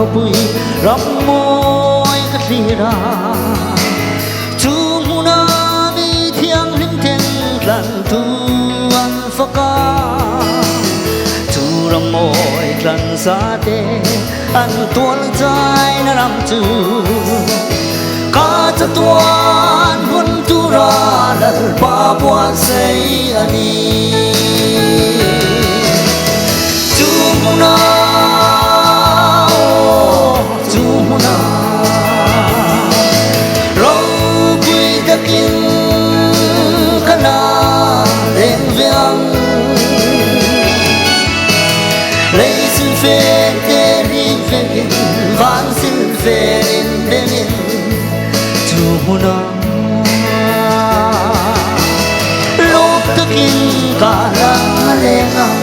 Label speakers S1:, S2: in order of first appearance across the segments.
S1: เขาปุยรับมวยกัดลีราจูหูนามีเทียงลิ้นเทงกลั่นทุอันฟกาจูรำมวยกลั่นซาเดอันตัวลใจนรำจูกาจะตัวหุ่นตุราลบาบวันเสียนีจูหูนาvan sin ferin denin tuhuna lok takin kala lengang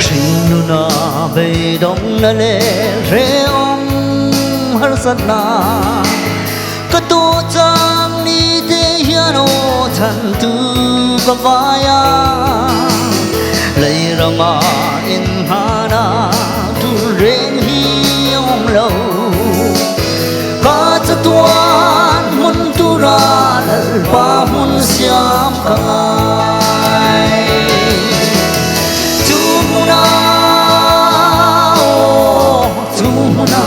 S1: shinu na bay dong na le re om har satna ka to chang ni te hiano than tu vaya lấy rama in hana tu rèn hi ông lâu cả cho tuan mun tu ra lal pa mun siam kai tu muna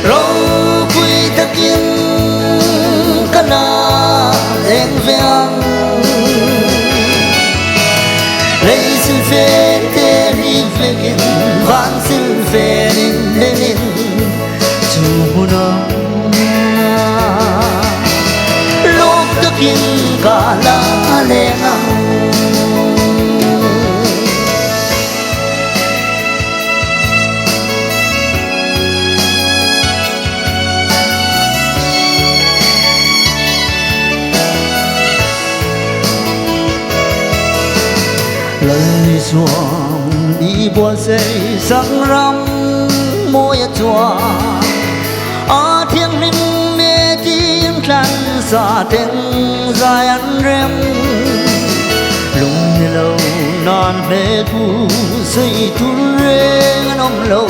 S1: rau pui takin kana leng veang Leisen fer terin flegin van sil ferin denin tuhuna lok takin kala lengang lời xuồng đi bùa dây sáng rắm môi chùa ở thiên linh mê tiếng khăn xa tiếng dài ăn rem lùng lâu non lê thu xây thu rê nông lâu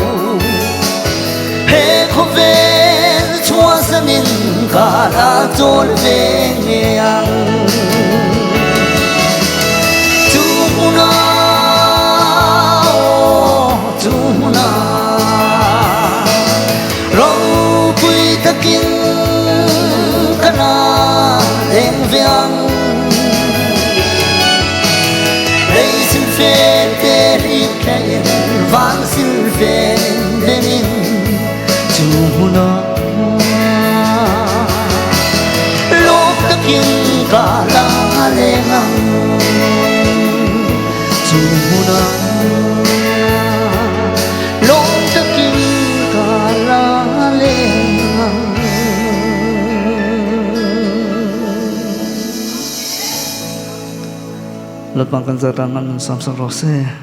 S1: hê khô về chúa sẽ mình cả đã trốn về ngang takin kana leng veang lei sin fe te ri kain van sil fe denin tuhuna lok takin kala lengang tuhuna lok takin kala Lepangkan tangan samsung rose